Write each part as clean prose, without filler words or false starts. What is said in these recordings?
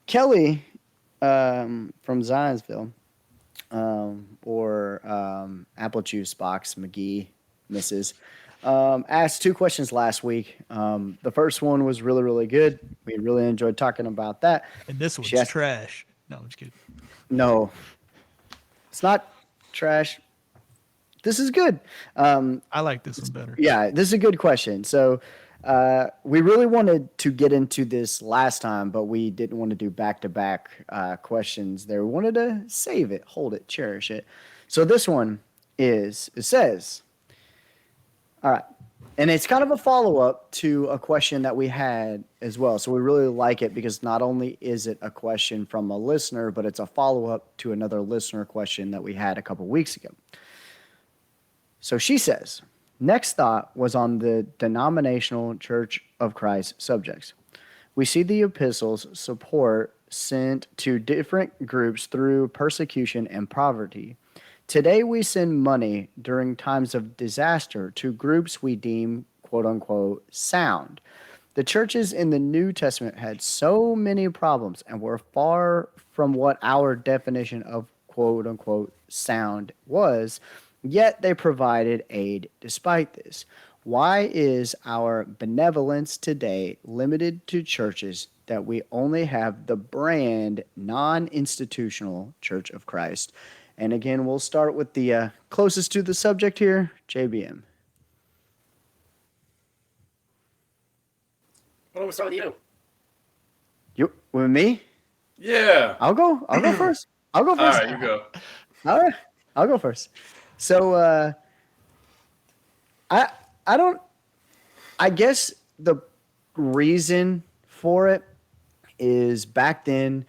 Kelly from Zionsville, or Apple Juice Box McGee, Mrs. Asked two questions last week. The first one was really, really good. We really enjoyed talking about that. And this She one's asked, trash. No, I'm just kidding. no, it's not trash. This is good. I like this one better. Yeah, this is a good question. So, we really wanted to get into this last time, but we didn't want to do back to back questions there. We wanted to save it, hold it, cherish it. So, this one it says, all right. And it's kind of a follow up to a question that we had as well. So, we really like it because not only is it a question from a listener, but it's a follow up to another listener question that we had a couple weeks ago. So she says, next thought was on the denominational Church of Christ subjects. We see the epistles support sent to different groups through persecution and poverty. Today we send money during times of disaster to groups we deem quote unquote sound. The churches in the New Testament had so many problems and were far from what our definition of quote unquote sound was, yet they provided aid despite this. Why is our benevolence today limited to churches that we only have the brand non institutional Church of Christ? And again, we'll start with the closest to the subject here, JBM. Why don't we start with you? You with me? Yeah. I'll go. I'll go first. I'll go All first. right, you go. All right. I'll go first. So I don't. I guess the reason for it is back then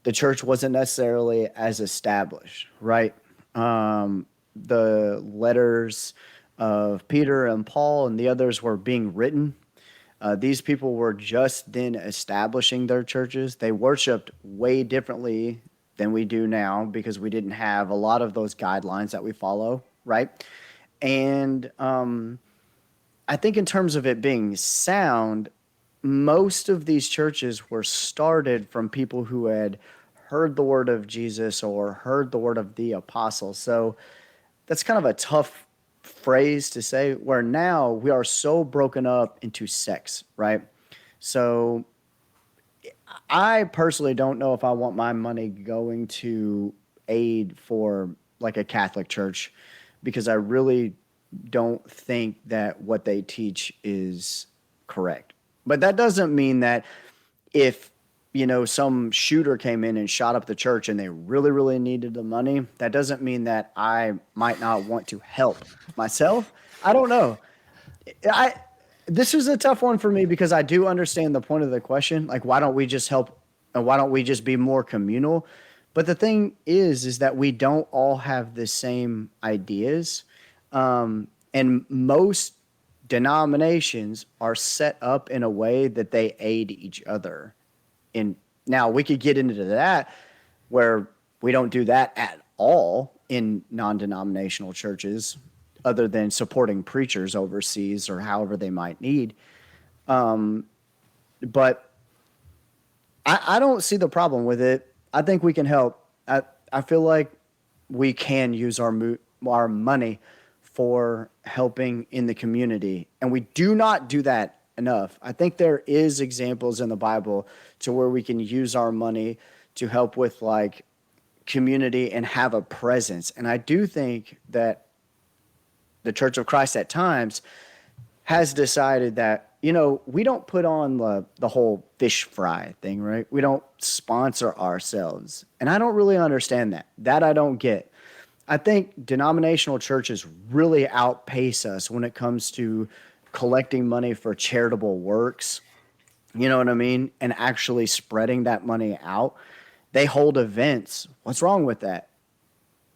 the church wasn't necessarily as established, right? The letters of Peter and Paul and the others were being written. These people were just then establishing their churches. They worshiped way differently than we do now because we didn't have a lot of those guidelines that we follow, right? And I think in terms of it being sound, most of these churches were started from people who had heard the word of Jesus or heard the word of the apostles. So that's kind of a tough phrase to say, where now we are so broken up into sects, right? So I personally don't know if I want my money going to aid for like a Catholic church, because I really don't think that what they teach is correct. But that doesn't mean that if, some shooter came in and shot up the church and they really, really needed the money, that doesn't mean that I might not want to help myself. I don't know. This is a tough one for me because I do understand the point of the question. Like, why don't we just help and why don't we just be more communal? But the thing is that we don't all have the same ideas. And most denominations are set up in a way that they aid each other. And now we could get into that where we don't do that at all in non-denominational churches, other than supporting preachers overseas or however they might need. But I don't see the problem with it. I think we can help. I feel like we can use our money for helping in the community, and we do not do that enough. I think there is examples in the Bible to where we can use our money to help with like community and have a presence. And I do think that the Church of Christ at times has decided that, we don't put on the whole fish fry thing, right? We don't sponsor ourselves. And I don't really understand that. That I don't get. I think denominational churches really outpace us when it comes to collecting money for charitable works. You know what I mean? And actually spreading that money out. They hold events. What's wrong with that?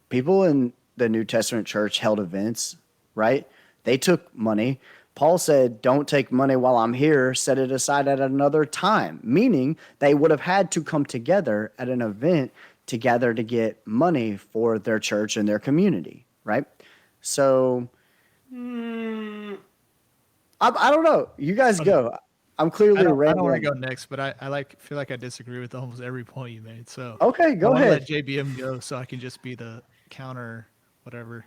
People in the New Testament church held events, right? They took money. Paul said, don't take money while I'm here, set it aside at another time, meaning they would have had to come together at an event together to get money for their church and their community, right? So, I don't know. You guys go. I'm clearly I don't want to rambling. go next, but I feel like I disagree with almost every point you made. So Okay, I go want to ahead. let JBM go so I can just be the counter, whatever.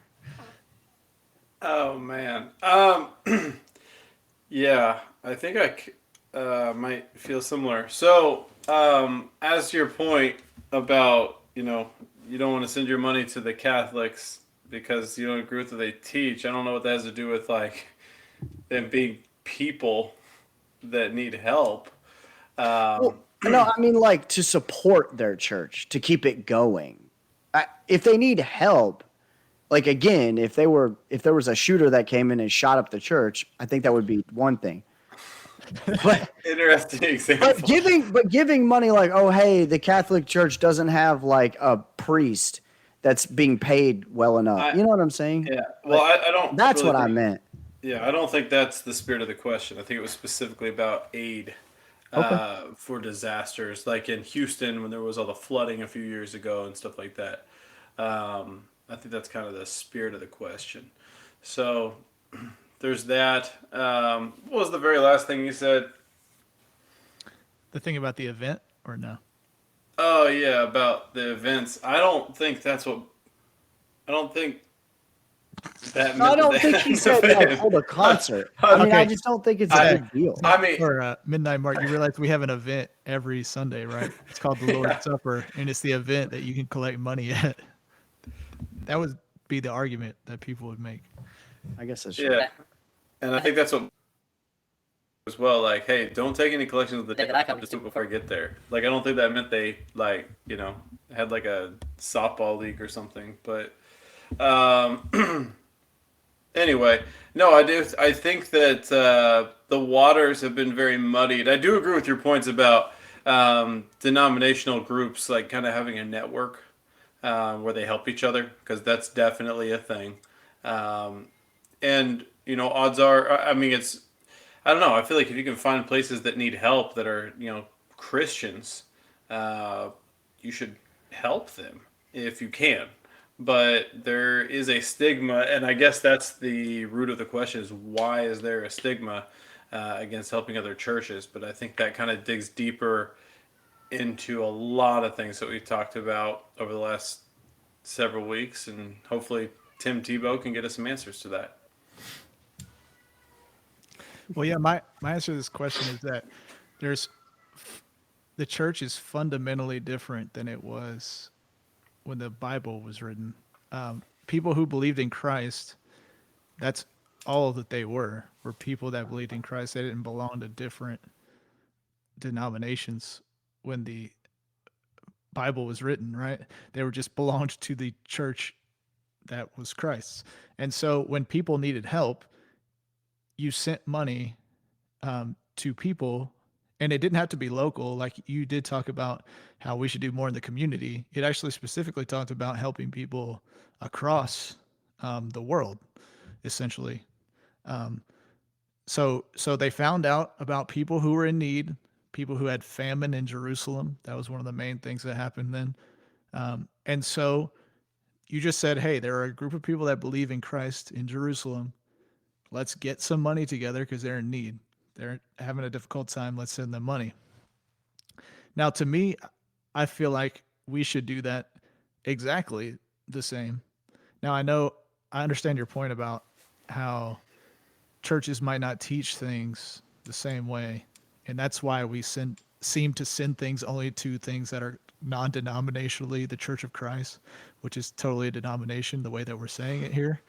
Oh man. Yeah, I think might feel similar. So, as to your point about, you don't want to send your money to the Catholics because you don't agree with what they teach. I don't know what that has to do with like them being people that need help. Well, Um, no, I mean like to support their church to keep it going. If they need help, like again, if there was a shooter that came in and shot up the church, I think that would be one thing. But Interesting example. giving money like, oh hey, the Catholic Church doesn't have like a priest that's being paid well enough. I You know what I'm saying? Yeah. Well, Like I don't that's really what I think. meant. Yeah, I don't think that's the spirit of the question. I think it was specifically about aid Okay. for disasters, like in Houston when there was all the flooding a few years ago and stuff like that. I think that's kind of the spirit of the question. So there's that. What was the very last thing you said? The thing about the event, or no? Oh yeah, about the events. I don't think that's what. I don't think that No, I meant that they don't think had he an said like event. hold a concert. I mean, I Okay. just don't think it's a I, big deal. I mean, For Midnight Mark, you realize we have an event every Sunday, right? It's called the Lord's yeah, Supper, and it's the event that you can collect money at. That would be the argument that people would make. I guess that's true. yeah, and I think that's what as well. Like, hey, don't take any collections of the day that I come just before I get there. Like, I don't think that meant they like had like a softball league or something. But anyway, no, I do. I think that the waters have been very muddied. I do agree with your points about denominational groups, like kind of having a network where they help each other, because that's definitely a thing. Um, and odds are, I mean, it's I don't know. I feel like if you can find places that need help that are Christians, uh, you should help them if you can. But there is a stigma, and I guess that's the root of the question: is why is there a stigma against helping other churches? But I think that kind of digs deeper into a lot of things that we've talked about over the last several weeks, and hopefully Tim Tebow can get us some answers to that. Well, yeah, my answer to this question is that there's the church is fundamentally different than it was when the Bible was written. People who believed in Christ, that's all that they were people that believed in Christ. They didn't belong to different denominations when the Bible was written, right? They were just belonged to the church that was Christ's. And so when people needed help, you sent money to people, and it didn't have to be local. Like you did talk about how we should do more in the community. It actually specifically talked about helping people across the world, essentially. Um, so they found out about people who were in need, people who had famine in Jerusalem. That was one of the main things that happened then. And so you just said, hey, there are a group of people that believe in Christ in Jerusalem. Let's get some money together because they're in need. They're having a difficult time. Let's send them money. Now, to me, I feel like we should do that exactly the same. Now, I understand your point about how churches might not teach things the same way, and that's why we seem to send things only to things that are non-denominationally the Church of Christ, which is totally a denomination the way that we're saying it here.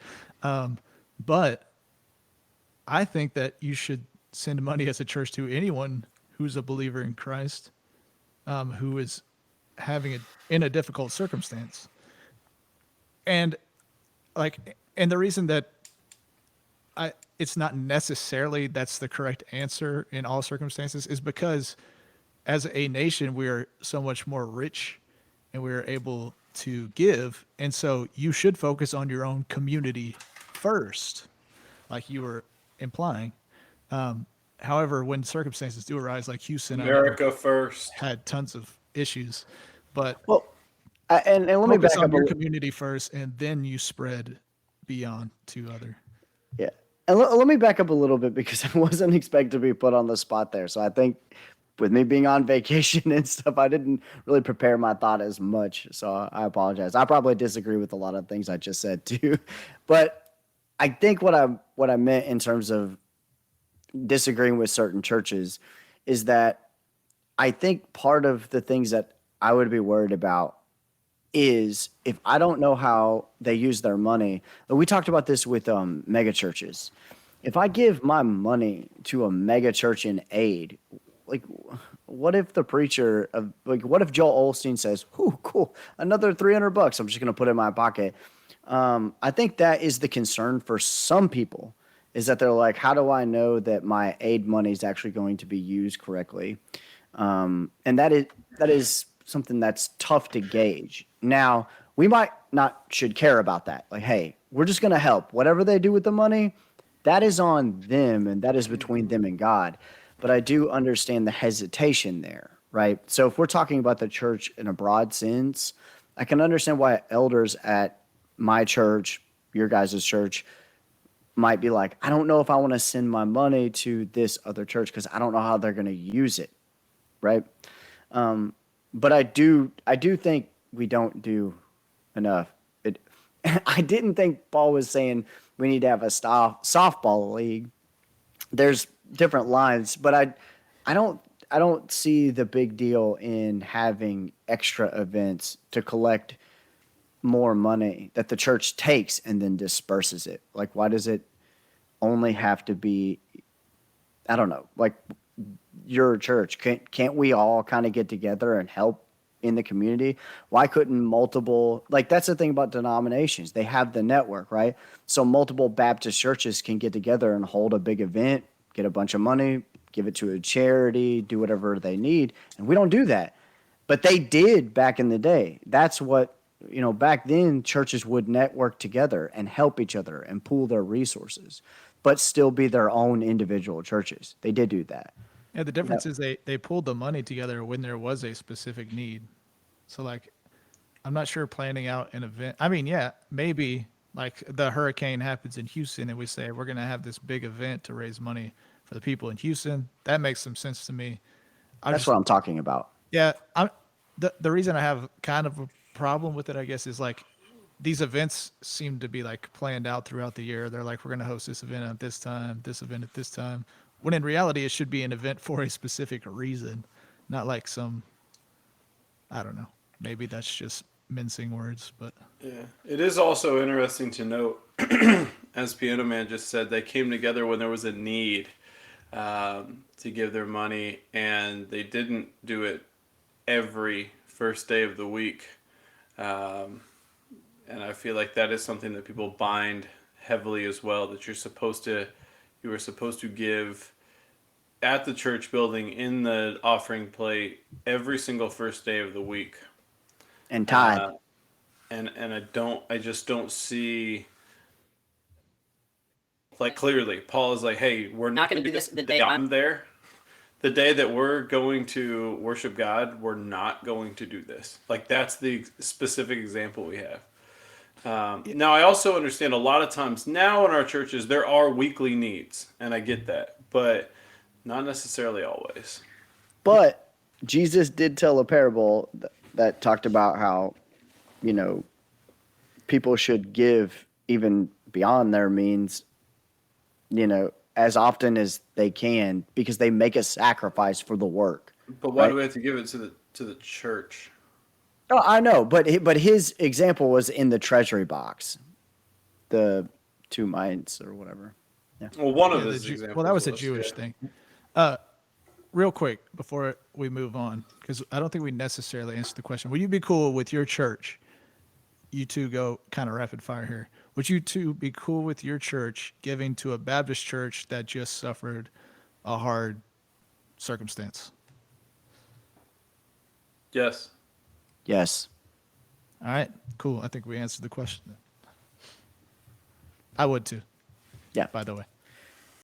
But I think that you should send money as a church to anyone who's a believer in Christ, who is having it in a difficult circumstance. And and the reason that it's not necessarily that's the correct answer in all circumstances is because as a nation we are so much more rich and we are able to give, and so you should focus on your own community first, like you were implying. However, when circumstances do arise, like Houston, I know America first. had tons of issues, but Well, and let me focus back on up a your little. community first, and then you spread beyond to other. Yeah. And let me back up a little bit because I wasn't expected to be put on the spot there. So I think with me being on vacation and stuff, I didn't really prepare my thought as much. So I apologize. I probably disagree with a lot of things I just said too. But I think what I meant in terms of disagreeing with certain churches is that I think part of the things that I would be worried about is if I don't know how they use their money. We talked about this with mega churches. If I give my money to a mega church in aid, like what if the preacher of like what if Joel Osteen says, "Ooh, cool, another $300. I'm just gonna put it in my pocket." I think that is the concern for some people is that they're like, "How do I know that my aid money is actually going to be used correctly?" And that is something that's tough to gauge. Now, we might not should care about that. Like, hey, we're just going to help. Whatever they do with the money, that is on them and that is between them and God. But I do understand the hesitation there, right? So if we're talking about the church in a broad sense, I can understand why elders at my church, your guys' church, might be like, I don't know if I want to send my money to this other church because I don't know how they're going to use it, right? Um, but I do think we don't do enough. It, I didn't think Paul was saying we need to have a softball league. There's different lines, but I don't I don't see the big deal in having extra events to collect more money that the church takes and then disperses it. Like, why does it only have to be? I don't know. Like your church, can't we all kind of get together and help in the community? Why couldn't multiple, like that's the thing about denominations. They have the network, right? So multiple Baptist churches can get together and hold a big event, get a bunch of money, give it to a charity, do whatever they need. And we don't do that. But they did back in the day. That's what, back then churches would network together and help each other and pool their resources, but still be their own individual churches. They did do that. Yeah, the Yeah. difference is they pulled the money together when there was a specific need. So like I'm not sure planning out an event. I mean, yeah, maybe like the hurricane happens in Houston and we say we're going to have this big event to raise money for the people in Houston. That makes some sense to me. I That's just what I'm talking about. yeah, the reason I have kind of a problem with it, I guess, is like these events seem to be like planned out throughout the year. They're like, we're going to host this event at this time, this event at this time. When in reality, it should be an event for a specific reason, not like some, I don't know. Maybe that's just mincing words, but Yeah, it is also interesting to note, as Piano Man just said, they came together when there was a need to give their money, and they didn't do it every first day of the week. Um, and I feel like that is something that people bind heavily as well. That you were supposed to give at the church building in the offering plate every single first day of the week. And tithe. Uh, and I just don't see, like, clearly Paul is like, hey, we're not going to do this the day I'm there. The day that we're going to worship God, we're not going to do this. Like, that's the specific example we have. Now, I also understand a lot of times now in our churches there are weekly needs, and I get that, but not necessarily always. But Jesus did tell a parable that talked about how, you know, people should give even beyond their means, as often as they can because they make a sacrifice for the work, But why do right? we have to give it to the church? Oh, I know, but his example was in the treasury box, the 2 mites or whatever. Yeah. Well, one of yeah, his examples that was a was, Jewish yeah. thing. Real quick before we move on, because I don't think we necessarily answered the question. Would you be cool with your church? You two go kind of rapid fire here. Would you two be cool with your church giving to a Baptist church that just suffered a hard circumstance? Yes. Yes. All right, cool. I think we answered the question. I would too, Yeah. by the way.